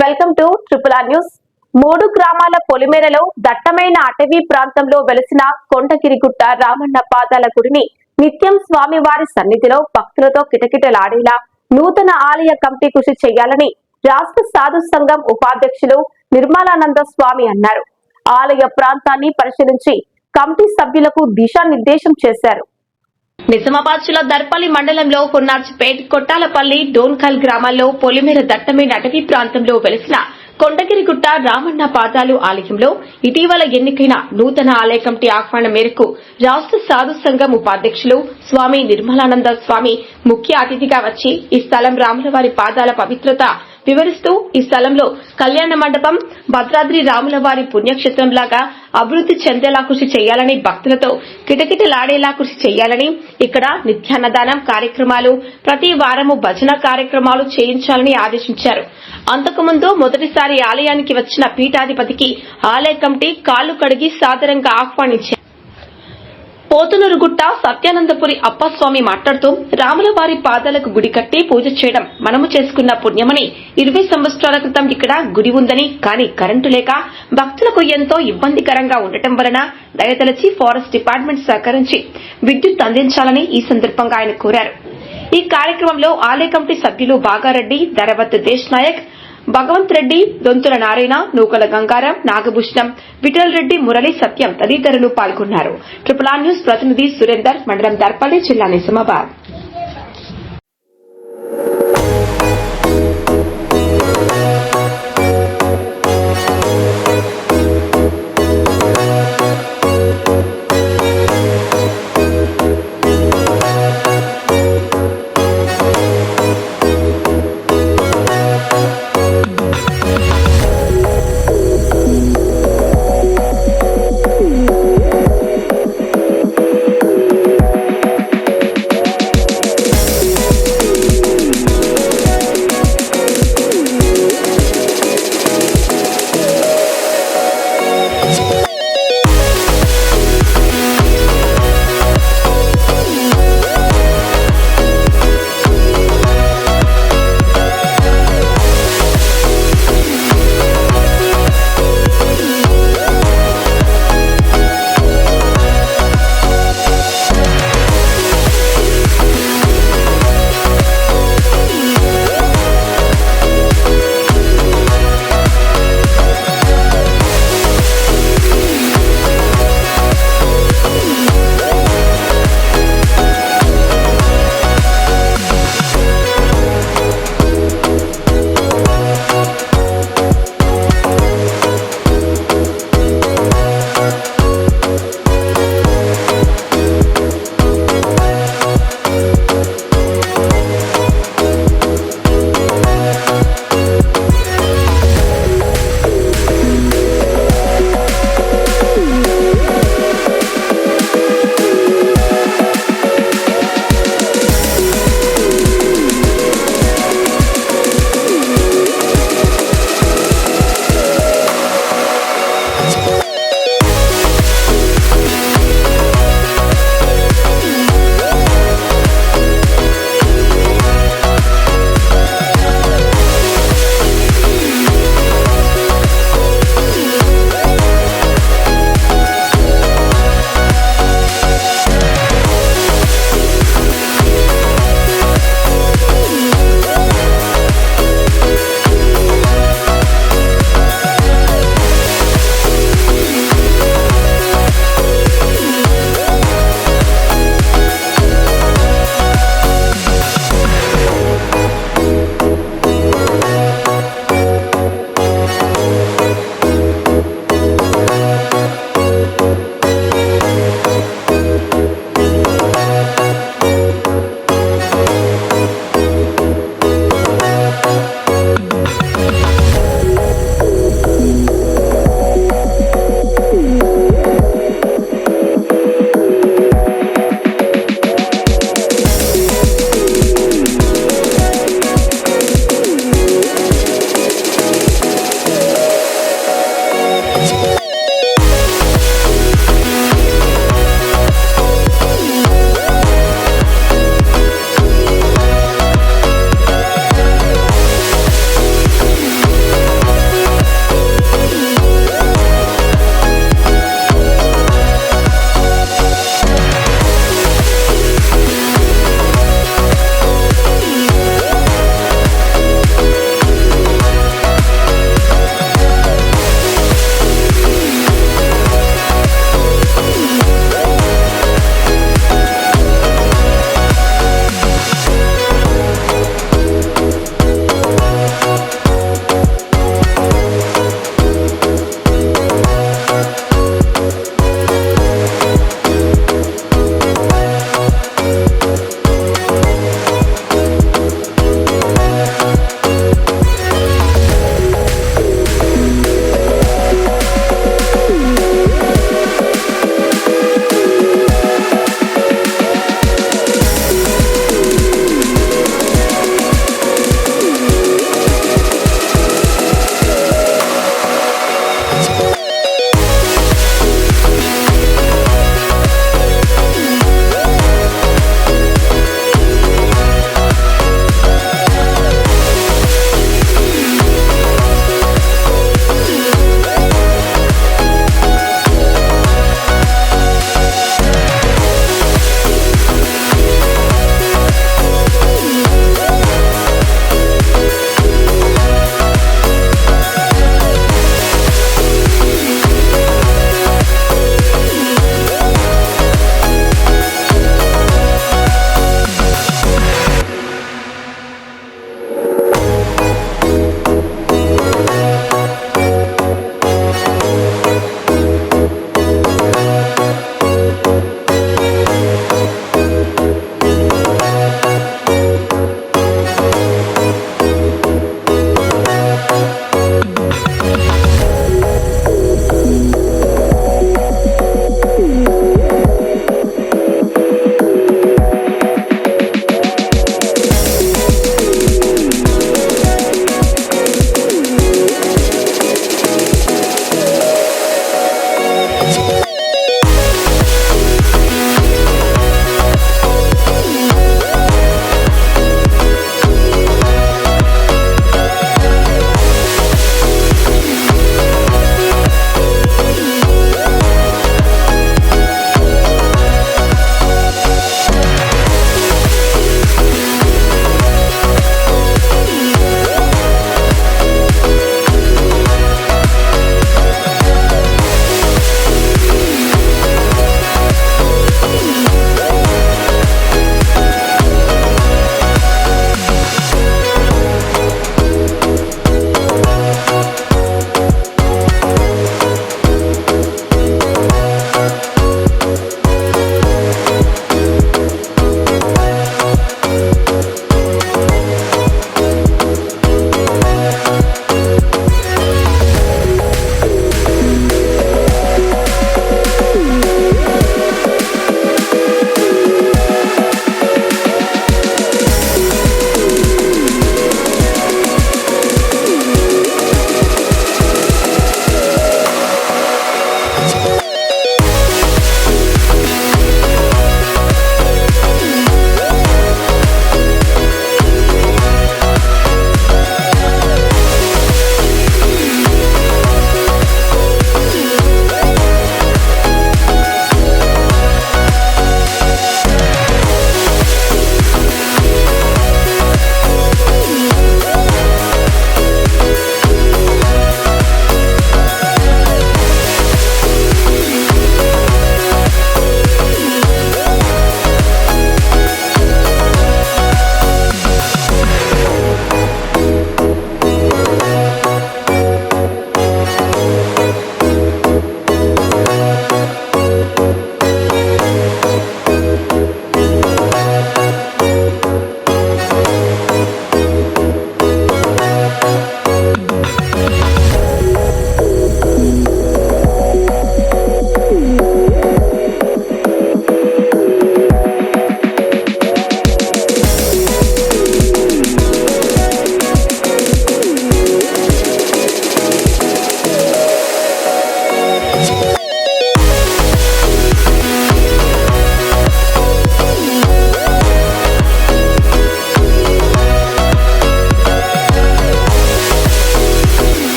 Welcome to triple R news. 3 గ్రామాల పొలిమేరలో దట్టమైన అటవీ ప్రాంతంలో వెలిసిన కొండగిరిగుట్ట రామన్న పాదాల గుడిని నిత్యం స్వామివారి సన్నిధిలో భక్తులతో కిటకిటలాడేలా నూతన ఆలయ కమిటీ కృషి చేయాలని రాష్ట్ర సాధు సంఘం ఉపాధ్యక్షులు నిర్మలానంద స్వామి అన్నారు. ఆలయ ప్రాంతాన్ని పరిశీలించి కమిటీ సభ్యులకు దిశానిర్దేశం చేశారు. నిజామాబాద్ జిల్లా దర్పల్లి మండలంలో హున్నార్జ్పేట్, కొట్టాలపల్లి, డోన్కల్ గ్రామాల్లో పొలిమేర దట్టమైన అటవీ ప్రాంతంలో వెలిసిన కొండగిరిగుట్ట రామన్న పాదాలు ఆలయంలో ఇటీవల ఎన్నికైన నూతన ఆలయ కమిటీ ఆహ్వానం మేరకు రాష్ట్ర సాధు సంఘం ఉపాధ్యక్షులు స్వామి నిర్మలానంద స్వామి ముఖ్య అతిథిగా వచ్చి ఈ స్థలం రాములవారి పాదాల పవిత్రత వివరిస్తూ ఈ స్థలంలో కళ్యాణ మండపం భద్రాద్రి రాములవారి పుణ్యక్షేత్రంలాగా అభివృద్ది చెందేలా కృషి చేయాలని, భక్తులతో కిటకిటలాడేలా కృషి చేయాలని, ఇక్కడ నిత్యాన్నదానం కార్యక్రమాలు, ప్రతి వారము భజన కార్యక్రమాలు చేయించాలని ఆదేశించారు. అంతకుముందు మొదటిసారి ఆలయానికి వచ్చిన పీఠాధిపతికి ఆలయ కమిటీ కాళ్లు కడిగి సాదరంగా ఆహ్వానించారు. పోతునూరుగుట్ట సత్యానందపురి అప్పస్వామి మాట్లాడుతూ రాములవారి పాదాలకు గుడి కట్టి పూజ చేయడం మనము చేసుకున్న పుణ్యమని, 20 సంవత్సరాల క్రితం ఇక్కడ గుడి ఉందని, కానీ కరెంటు లేక భక్తులకు ఎంతో ఇబ్బందికరంగా ఉండటం వలన దయతలచి ఫారెస్ట్ డిపార్ట్మెంట్ సహకరించి విద్యుత్ అందించాలని ఈ సందర్భంగా ఆయన కోరారు. ఈ కార్యక్రమంలో ఆలయ కమిటీ సభ్యులు బాగారెడ్డి, ధరవత్ దేశ్ నాయక్, భగవంత్ రెడ్డి, దొంతుల నారాయణ, నూకల గంగారం, నాగభూషణం, విఠల్ రెడ్డి, మురళి, సత్యం తదితరులు పాల్గొన్నారు. ట్రిపుల్ ఆర్ న్యూస్ ప్రతినిధి సురేందర్, మండలం దర్పల్లి, జిల్లా నిజామాబాద్.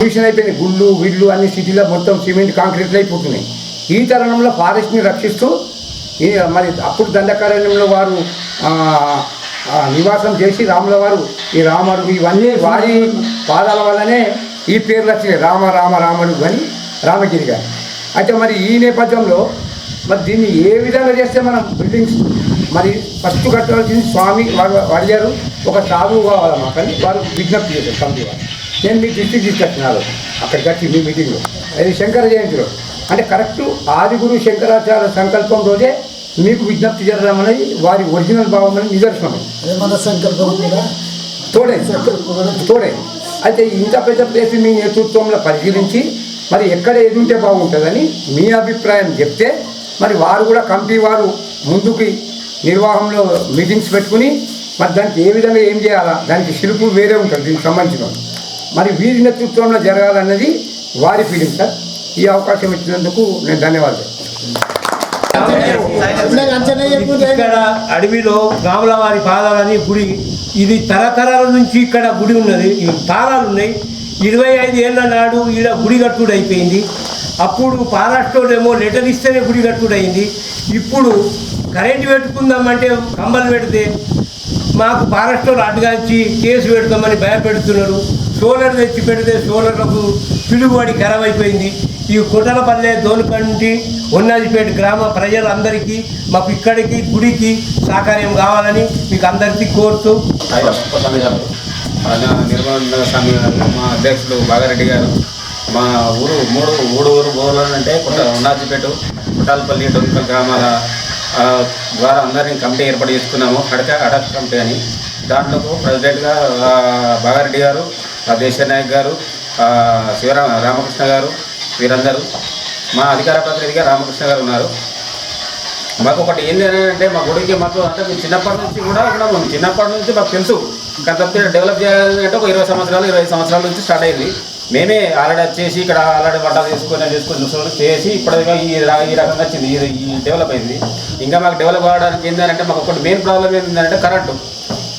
పొల్యూషన్ అయిపోయింది, గుళ్ళు వీళ్ళు అన్ని సిటీలో మొత్తం సిమెంట్ కాంక్రీట్లు అయిపోతున్నాయి. ఈ తరుణంలో ఫారెస్ట్ని రక్షిస్తూ మరి అప్పుడు దండకారణ్యంలో వారు నివాసం చేసి రాముల వారు ఈ రామడుగు ఇవన్నీ వారి పాదాల వల్లనే ఈ పేర్లు వచ్చినాయి, రామ రామ రామడుగు అని రామగిరి గారు. అయితే మరి ఈ నేపథ్యంలో మరి దీన్ని ఏ విధంగా చేస్తే మనం బిల్డింగ్స్ మరి ఫస్ట్ కట్టవలసింది స్వామి వారు అడిగారు, ఒక సాధువు కావాలి మాకని వారు విజ్ఞప్తి చేశారు కమిటీ వారు. నేను మీ దృష్టికి తీసుకొచ్చినాను అక్కడికి వచ్చి మీ మీటింగ్లో, అది శంకర జయంతిలో. అంటే కరెక్టు ఆదిగురు శంకరాచార్య సంకల్పం రోజే మీకు విజ్ఞప్తి జరగడం అనేది వారి ఒరిజినల్ భావం అనేది నిదర్శనం. తోడే అయితే ఇంత పెద్ద ప్లేస్ మీ నేతృత్వంలో పరిశీలించి మరి ఎక్కడ ఏది ఉంటే బాగుంటుందని మీ అభిప్రాయం చెప్తే మరి వారు కూడా కమిటీ వారు ముందుకి నిర్వాహంలో మీటింగ్స్ పెట్టుకుని మరి దానికి ఏ విధంగా ఏం చేయాలా, దానికి శిల్పులు వేరే ఉంటుంది దీనికి సంబంధించిన మరి వీరి నేతృత్వంలో జరగాలన్నది వారి ఫీలింగ్ సార్. ఈ అవకాశం ఇచ్చినందుకు నేను ధన్యవాదాలు. ఇక్కడ అడవిలో రాముల వారి పాదాలని గుడి, ఇది తరతరాల నుంచి ఇక్కడ గుడి ఉన్నది, పాదాలు ఉన్నాయి. 25 ఏళ్ళ నాడు ఈడ గుడి కట్టుడు అయిపోయింది. అప్పుడు మహారాష్ట్రలోనేమో లెటర్ ఇస్తేనే గుడి కట్టుడు అయింది. ఇప్పుడు కరెంటు పెట్టుకుందామంటే కంబలు పెడితే మాకు మహారాష్ట్రలో అడ్డుగాంచి కేసు పెడతామని భయపెడుతున్నారు. సోలర్ తెచ్చి పెడితే సోలర్లకు పిలుగుబడి ఖరాబ్ అయిపోయింది. ఈ కుటలపల్లె, దోనుకంటి, ఉన్నదిపేట గ్రామ ప్రజలందరికీ మాకు ఇక్కడికి గుడికి సహకార్యం కావాలని మీకు అందరికీ కోరుతూ నిర్మల స్వామి గారు, మా అధ్యక్షులు బాగారెడ్డి గారు, మా ఊరు అంటే ఉన్నదిపేట, కుటాలపల్లి, డొంకల్ గ్రామాల ద్వారా అందరినీ కమిటీ ఏర్పాటు చేసుకున్నాము, అడక్ కమిటీ అని. దాంట్లో ప్రెసిడెంట్గా బాగారెడ్డి గారు, దేశనాయక్ గారు, రామకృష్ణ గారు, వీరందరూ. మా అధికార ప్రతినిధిగా రామకృష్ణ గారు ఉన్నారు. మాకు ఒకటి ఏంటి అంటే మా గుడికి మాకు అంటే మేము చిన్నప్పటి నుంచి కూడా ఉన్నాము. చిన్నప్పటి నుంచి మాకు తెలుసు కాకపోతే డెవలప్ చేయాలంటే ఒక 25 సంవత్సరాల నుంచి స్టార్ట్ అయింది. మేమే ఆల్రెడీ వచ్చేసి ఇక్కడ ఆల్రెడీ వంటలు చేసుకొని చేసి ఇప్పటిగా ఈ రకంగా వచ్చింది, ఈ డెవలప్ అయింది. ఇంకా మాకు డెవలప్ అవ్వడానికి ఏంటంటే మాకు ఒకటి మెయిన్ ప్రాబ్లం ఏంటంటే కరెంటు.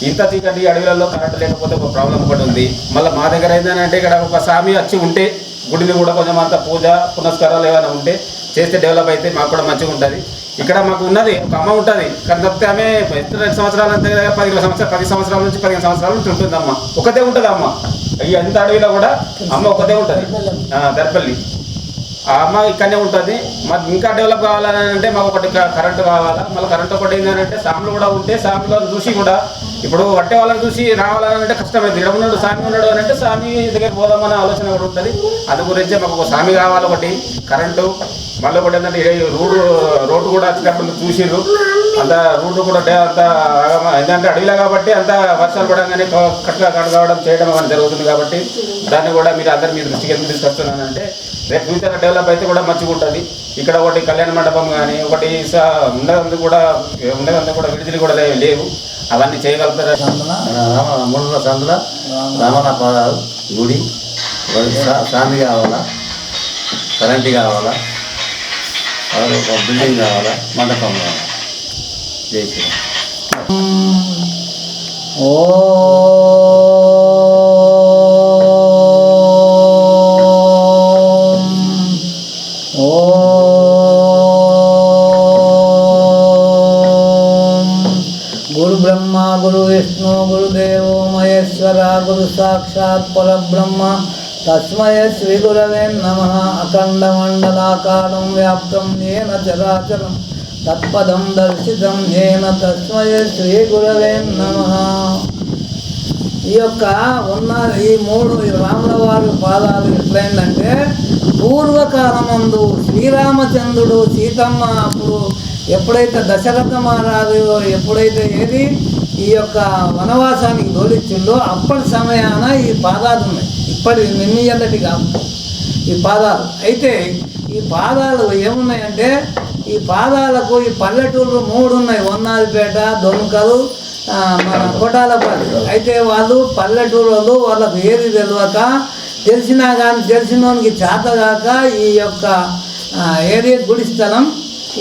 ఇంత చీకటి అడవులలో కరెంటు లేకపోతే ఒక ప్రాబ్లం ఒకటి ఉంది. మళ్ళీ మా దగ్గర ఏంటంటే ఇక్కడ ఒక స్వామి వచ్చి ఉంటే గుడిని కూడా కొంచెం అంత పూజ పునస్కారాలు ఏమైనా ఉంటే చేస్తే డెవలప్ అయితే మాకు కూడా మంచిగా ఉంటుంది. ఇక్కడ మాకు ఉన్నది ఒక అమ్మ ఉంటుంది, కాకపోతే ఆమె 2 సంవత్సరాలు అంతే కదా, 10 సంవత్సరాల నుంచి 15 సంవత్సరాల నుంచి ఉంటుంది అమ్మ. ఒకటే ఉంటుంది అమ్మ. ఈ అంత అడవిలో కూడా అమ్మ ఒకటే ఉంటుంది, దర్పల్లి. ఆ అమ్మ ఇక్కడనే ఉంటుంది. మాకు ఇంకా డెవలప్ కావాలని అంటే మాకు ఒకటి కరెంటు కావాలా. మళ్ళీ కరెంటు ఒకటి ఏంటంటే సాములు కూడా ఉంటే సాములో చూసి కూడా ఇప్పుడు వట్టే వాళ్ళని చూసి రావాలని అంటే కష్టమైంది. ఇక్కడ ఉన్నాడు స్వామి ఉన్నాడు అని అంటే స్వామి దగ్గర పోదామనే ఆలోచన కూడా ఉంటుంది. అది గురించి మాకు ఒక స్వామి కావాలి, ఒకటి కరెంటు. మళ్ళీ ఒకటి ఏంటంటే రోడ్డు కూడా వచ్చేటప్పుడు చూసిర్రు, అంత రోడ్డు కూడా అంత ఏంటంటే అడవిలో కాబట్టి అంత వర్షాలు పడంగానే కట్టడం చేయడం అని జరుగుతుంది. కాబట్టి దాన్ని కూడా మీరు అందరు మీ దృష్టికి ఎందుకు తీసుకొస్తున్నానంటే రేపు ఫ్యూచర్ డెవలప్ అయితే కూడా మంచిగా ఉంటుంది. ఇక్కడ ఒకటి కళ్యాణ మండపం కానీ ఒకటి ఉండదంతా కూడా విడుదల కూడా లేవు, అవన్నీ చేయగలుగుతారు. మూడుల సందుల రామన్న పాదాలు గుడి, స్వామి కావాలా, కరెంటు కావాలా, ఒక బిల్డింగ్ కావాలా, మండపం కావాలా. జై శ్రీరామ్. गुरु ब्रह्मा गुरु विष्णु गुरुदेवो महेश्वरा गुरु साक्षात् परब्रह्म तस्मै श्री गुरवे नमः. अखंडमंडलाकारं व्याप्तं येन चराचरं तत्पदं दर्शितं येन तस्मै श्री गुरवे नमः. ఈ యొక్క ఉన్న ఈ 3 రాముల వారి పాదాలు ఎట్లయిందంటే పూర్వకాలమందు శ్రీరామచంద్రుడు సీతమ్మ అప్పుడు ఎప్పుడైతే దశరథ మహారాజు ఎప్పుడైతే ఈ యొక్క వనవాసానికి తోలిచ్చిందో అప్పటి సమయాన ఈ పాదాలు ఉన్నాయి. ఇప్పటి నిన్నటి కాదు ఈ పాదాలు. అయితే ఈ పాదాలు ఏమున్నాయంటే ఈ పాదాలకు ఈ పల్లెటూళ్ళు 3 ఉన్నాయి, వన్నాదిపేట, దొంకలు, మన కొటాలపల్లి. అయితే వాళ్ళు పల్లెటూరు వాళ్ళకు ఏది తెలియక తెలిసినా కానీ తెలిసినోనికి చేతగాక ఈ యొక్క ఏరియా గుడి స్థలం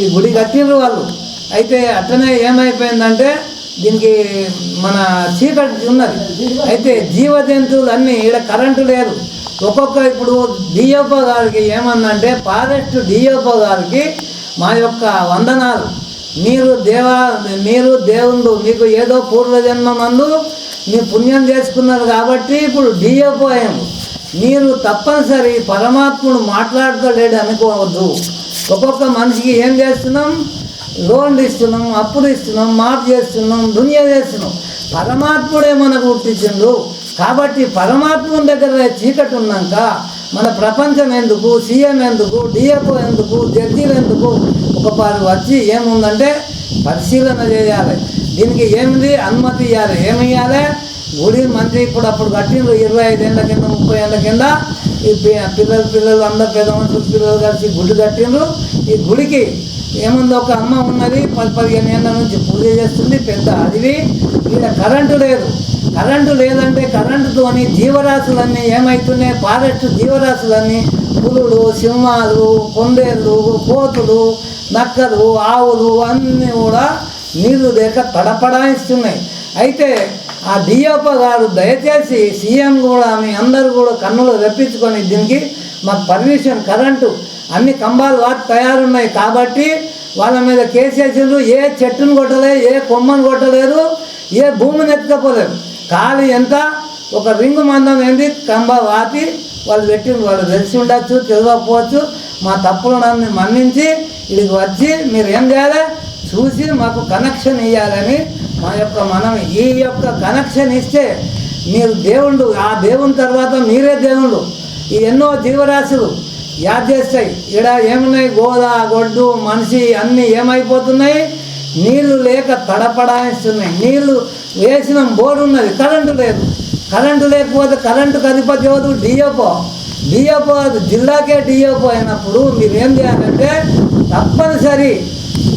ఈ గుడి కట్టిర్రు వాళ్ళు. అయితే అట్లనే ఏమైపోయిందంటే దీనికి మన చీకటి ఉన్నది. అయితే జీవ జంతువులు అన్నీ ఈడ కరెంటు లేదు, ఒక్కొక్క ఇప్పుడు డిఎఫ్ఓ గారికి ఏమన్నంటే ఫారెస్ట్ డిఎఫ్ఓ గారికి మా యొక్క వందనాలు. మీరు దేవుళ్ళు మీకు ఏదో పూర్వజన్మందు మీరు పుణ్యం చేసుకున్నారు కాబట్టి ఇప్పుడు డిఎఫ్ఓ అయ్యాము. మీరు తప్పనిసరి పరమాత్ముడు మాట్లాడతలేడు అనుకోవద్దు. ఒక్కొక్క మనిషికి ఏం చేస్తున్నాం, లోన్లు ఇస్తున్నాం, అప్పులు ఇస్తున్నాం, మాఫ్ చేస్తున్నాం, దునియా చేస్తున్నాం. పరమాత్ముడే మనకు పుట్టించిండు కాబట్టి పరమాత్ముని దగ్గర చీకటి ఉన్నాక మన ప్రపంచం ఎందుకు, సీఎం ఎందుకు, డిఎఫ్ఓ ఎందుకు, జడ్జీలు ఎందుకు, ఒకపారి వచ్చి ఏముందంటే పరిశీలన చేయాలి. దీనికి ఏమిటి అనుమతి ఇవ్వాలి, ఏమి ఇవ్వాలి? గుడి మంచి ఇప్పుడు అప్పుడు కట్టిండ్రు 25 ఏళ్ళ కింద 30 ఏళ్ళ కింద ఈ పిల్లలు అందరు పెద్ద మనుషులు పిల్లలు కలిసి గుడి కట్టిండ్రు. ఈ గుడికి ఏముంది, ఒక అమ్మ ఉన్నది 10-15 ఏళ్ళ నుంచి పూజ చేస్తుంది, పెద్ద అడవి. ఇక్కడ కరెంటు లేదు. కరెంటు లేదంటే కరెంటుతోని జీవరాశులన్నీ ఏమవుతున్నాయి, ఫారెస్ట్ జీవరాశులన్నీ పులులు, సింహాలు, కొండేళ్ళు, కోతులు, నక్కలు, ఆవులు అన్నీ కూడా నీళ్లు లేక తడపడాయిస్తున్నాయి. అయితే ఆ డిఎఫ్ఓ గారు దయచేసి సీఎం కూడా మీ అందరూ కూడా కన్నులు రప్పించుకొని దీనికి మాకు పర్మిషన్, కరెంటు అన్ని కంబాలు వాటి తయారున్నాయి కాబట్టి వాళ్ళ మీద కేసేసిండ్రు. ఏ చెట్టును కొట్టలేదు, ఏ కొమ్మను కొట్టలేదు, ఏ భూమిని ఎత్తుకపోలేదు. ఖాళీ ఎంత ఒక రింగు మందం ఏంది కంబ వాతి వాళ్ళు పెట్టిండ్రు. వాళ్ళు తెలిసి ఉండొచ్చు, తెలియకపోవచ్చు. మా తప్పులను మన్నించి ఇక్కడికి వచ్చి మీరు ఏం చేయాలి, చూసి మాకు కనెక్షన్ ఇవ్వాలని మా యొక్క మనం ఈ యొక్క కనెక్షన్ ఇస్తే మీరు దేవుళ్ళు, ఆ దేవుని తర్వాత మీరే దేవుళ్ళు. ఈ ఎన్నో జీవరాశులు యాద్ చేస్తాయి. ఇక్కడ ఏమున్నాయి, గోద, గొడ్డు, మనిషి అన్నీ ఏమైపోతున్నాయి, నీళ్లు లేక తడపడాయిస్తున్నాయి. నీళ్లు వేసిన బోర్డు ఉన్నది, కరెంటు లేదు. కరెంటు లేకపోతే కరెంటుకు అధిపతి ఎవరు, డిఎఫ్ఓ. జిల్లాకే డిఎఫ్ఓ అయినప్పుడు మీరు ఏం చేయాలంటే తప్పనిసరి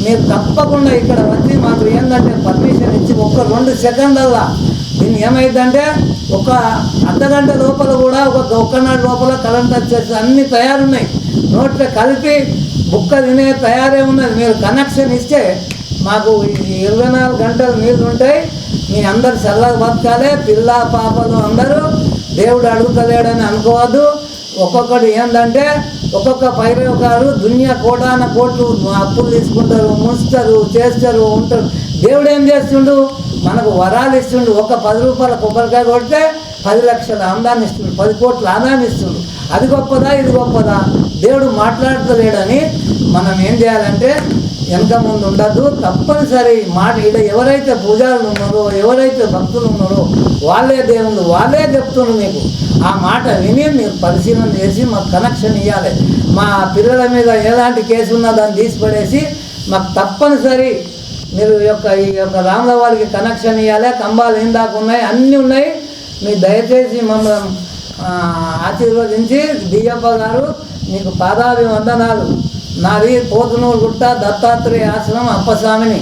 మీరు తప్పకుండా ఇక్కడ వచ్చి మాకు ఏంటంటే పర్మిషన్ ఇచ్చి 1-2 సెకండ్లల్లా దీన్ని ఏమైందంటే ఒక అర్ధగంట లోపల కూడా ఒక్కనాడు లోపల కరెంట్ వచ్చేసి అన్నీ తయారున్నాయి. నోట్లో కలిపి బుక్క తినే తయారే ఉన్నది. మీరు కనెక్షన్ ఇస్తే మాకు 24 గంటలు నీళ్ళు ఉంటాయి. మీ అందరు సరదాగా బతకాలి. పిల్ల పాపలు అందరూ దేవుడు అడుగుతలేడని అనుకోవద్దు. ఒక్కొక్కటి ఏంటంటే ఒక్కొక్క పైరవకారు దునియా కోటాన కోట్లు అప్పులు తీసుకుంటారు, ముంచుతారు, చేస్తారు, ఉంటారు. దేవుడు ఏం చేస్తుండు, మనకు వరాలు ఇస్తుండు. ఒక 10 రూపాయల కొబ్బరికాయ కొడితే 10 లక్షల ఆదాయాన్ని ఇస్తుండు, 10 కోట్ల ఆదాయాన్ని ఇస్తుండు. అది గొప్పదా, ఇది గొప్పదా? దేవుడు మాట్లాడతలేడని మనం ఏం చేయాలంటే వెనక ముందు ఉండద్దు. తప్పనిసరి మాట ఇక్కడ ఎవరైతే పూజారులు ఉన్నారో, ఎవరైతే భక్తులు ఉన్నారో వాళ్ళే దేవుళ్ళు, వాళ్ళే చెప్తున్నారు మీకు. ఆ మాట విని మీరు పరిశీలన చేసి మాకు కనెక్షన్ ఇవ్వాలి. మా పిల్లల మీద ఎలాంటి కేసు ఉన్నా దాన్ని తీసిపడేసి మాకు తప్పనిసరి మీరు ఈ యొక్క రాముల వారికి కనెక్షన్ ఇవ్వాలి. కంబాలు ఏం దాకా ఉన్నాయి, అన్నీ ఉన్నాయి. మీరు దయచేసి మమ్మల్ని ఆశీర్వదించి డిఎఫ్ఓ గారు మీకు పాదాభివందనాలు. నాది పోతునూరు గుట్ట దత్తాత్రేయ ఆశ్రమం అప్పస్వామిని,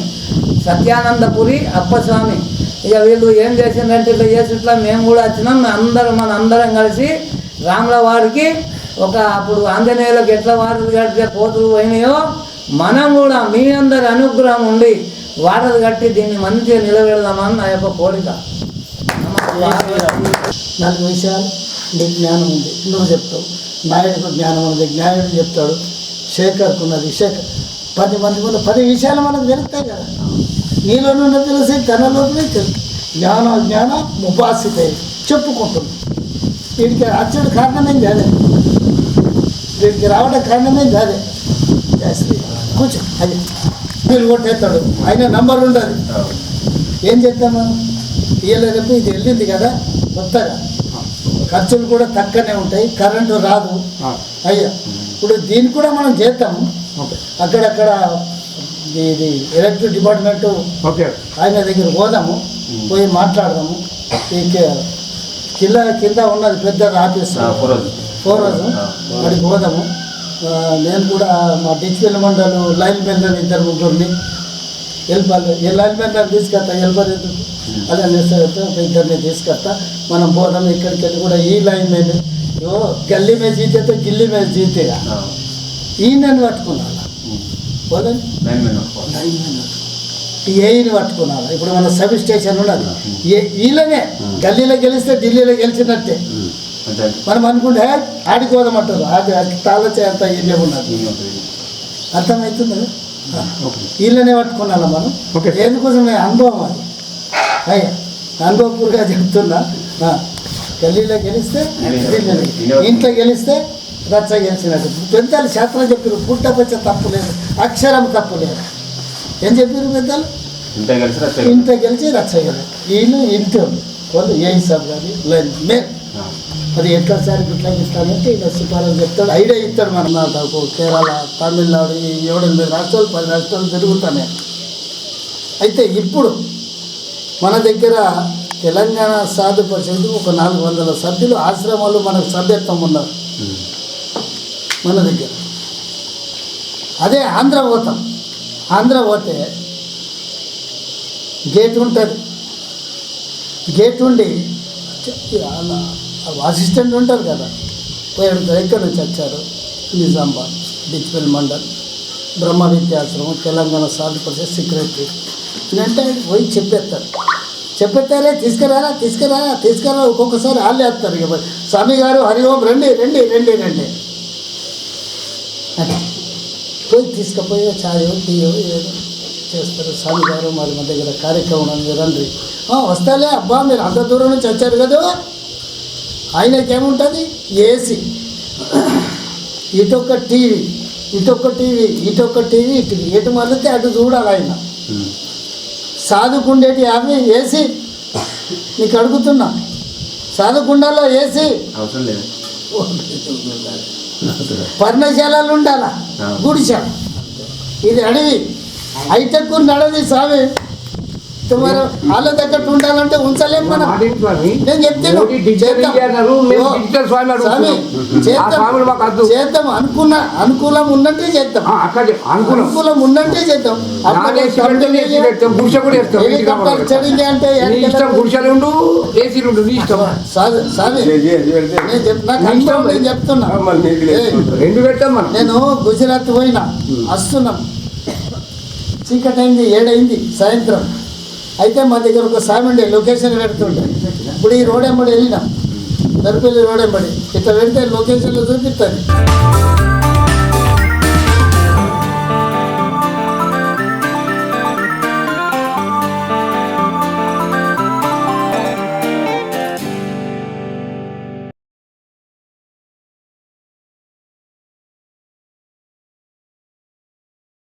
సత్యానందపురి అప్పస్వామి. ఇక వీళ్ళు ఏం చేసిందంటే ఇట్లా చేసి ఇట్లా మేము కూడా వచ్చినాం. మనందరం కలిసి రాముల వారికి అప్పుడు ఆంజనేయులకు ఎట్లా వారధి కడితే కోతులు పోయినాయో మనం కూడా మీ అందరి అనుగ్రహం ఉండి వారధి కట్టి దీన్ని మంచిగా నిలబెడదామని నా యొక్క కోరిక. 4 విషయాలు నీకు జ్ఞానం ఉంది, నువ్వు చెప్తావు. నాయుడికి జ్ఞానం ఉంది, జ్ఞానుడు చెప్తాడు. శేఖర్కు ఉన్నది, 10 విషయాలు మనకు తెలుస్తాయి కదా. నీలోనే తెలిసి తనలోనే తెలుసు. జ్ఞానం ఉపాసిత చెప్పుకుంటుంది. వీడికి అచ్చడి కారణమైంది అదే, వీడికి రావడం కారణమైంది అదే. కూర్చో, అది వీళ్ళు కొట్టేస్తాడు, ఆయన నంబర్ ఉండదు. ఏం చేద్దాం మనం, ఇవ్వలేదప్పుడు ఇది వెళ్ళింది కదా కొత్తగా. ఖర్చులు కూడా తక్కువనే ఉంటాయి, కరెంటు రాదు. అయ్యా ఇప్పుడు దీన్ని కూడా మనం చేద్దాము. అక్కడక్కడ ఇది ఎలక్ట్రిక్ డిపార్ట్మెంటు ఆయన దగ్గర పోదాము, పోయి మాట్లాడదాము. ఈ కింద ఉన్నది పెద్ద ఆఫీస్ 4 రోజు అక్కడికి పోదాము. నేను కూడా మా డిజిటల్ మండలు లైన్ మెన్ 2-3 వెళ్ళిపోవాలి. ఏ లైన్ మెన్ తీసుకొస్తా, వెళ్ళిపోయి అదే ఇద్దరిని తీసుకొస్తా. మనం పోదాం. ఇక్కడికి వెళ్ళి కూడా ఈ లైన్ మెన్ గల్లీ మీద జీతే గిల్లీ మీద జీతేగా ఈయనని పట్టుకున్నాను. పోదండి ఏఈని పట్టుకున్నాను. ఇప్పుడు మన సబ్ స్టేషన్ ఉన్నది, వీళ్ళనే గల్లీలో గెలిస్తే ఢిల్లీలో గెలిచినట్టే. మనం అనుకుంటే ఆడిపోదామంటారు అది తాళచే అంత ఇల్లే ఉన్నది అర్థమవుతుంది కదా వీళ్ళనే పట్టుకున్నాను మనం ఎందుకోసం అనుభవం అది అయ్యా అనుభవపూర్గా చెప్తున్నా గల్లీలో గెలిస్తే ఇంట్లో గెలిస్తే రచ్చ గెలిచినట్టు పెద్దలు శాస్త్రం చెప్పారు పుట్టపచ్చ తప్పు లేదు అక్షరం తప్పు లేదు ఏం చెప్పారు పెద్దలు ఇంత గెలిచి రచ్చ గెలి వీళ్ళు ఇంటి వాళ్ళు ఏ హిసాబ్ కానీ లైన్ మేన్ అది ఎట్లా సార్ ఇట్లా అంటే ఇలా సిఫారసు చెప్తాడు ఐడియా ఇస్తాడు మన నాకు కేరళ తమిళనాడు 7-8 రాష్ట్రాలు 10 రాష్ట్రాలు తిరుగుతానే. అయితే ఇప్పుడు మన దగ్గర తెలంగాణ సాధు పరిషత్తు ఒక 400 సభ్యులు ఆశ్రమాలు మనకు సభ్యత్వం ఉన్నారు మన దగ్గర. అదే ఆంధ్ర పోతాం, ఆంధ్ర పోతే గేట్ ఉంటుంది, గేట్ ఉండి అసిస్టెంట్ ఉంటారు కదా పోయి ఎక్కడి నుంచి వచ్చారు నిజామాబాద్ డిచ్పల్లి మండల్ బ్రహ్మ విద్యాశ్రమం తెలంగాణ సాధు పరిషత్ సెక్రటరీ అంటే పోయి చెప్పేస్తారే తీసుకురా ఒక్కొక్కసారి వాళ్ళే వేస్తారు ఇక స్వామి గారు హరి ఓం రండి అంటే పోయి తీసుకుపోయి చాయో టీయో ఏదో చేస్తారు. స్వామి గారు మరి మా దగ్గర కార్యక్రమం ఉంది రండి, వస్తాలే అబ్బా మీరు అంత దూరం నుంచి వచ్చారు కదా. ఆయనకేముంటుంది ఏసీ, ఇటొక్క టీవీ ఇటు ఎటు మళ్ళీ అటు చూడాలి. ఆయన సాధుకుండేటి అవి ఏసీ నీకు అడుగుతున్నా, సాధుకుండాలో ఏసీ అవసరం లేదు, పర్ణశాలలు ఉండాలా, గుడిశాల. ఇది అడవి హైటెక్ నడది స్వామి. వాళ్ళ దగ్గర ఉండాలంటే ఉంచలేం మనం. నేను చెప్తాను చేద్దాం అనుకూలం ఉన్నట్టే చేద్దాం, అనుకూలం ఉన్నట్టే చేద్దాం. చదివి అంటే నేను చెప్తున్నా. నేను గుజరాత్ పోయినా, వస్తున్నాం చీకటి అయింది, 7 అయింది సాయంత్రం. అయితే మా దగ్గర ఒక సామండి లొకేషన్ పెడుతుండే. ఇప్పుడు ఈ రోడ్ ఎంబడి వెళ్ళినా, దర్పల్లి రోడ్ ఎంబడి ఇట్లా పెడితే లొకేషన్లో చూపిస్తుంది.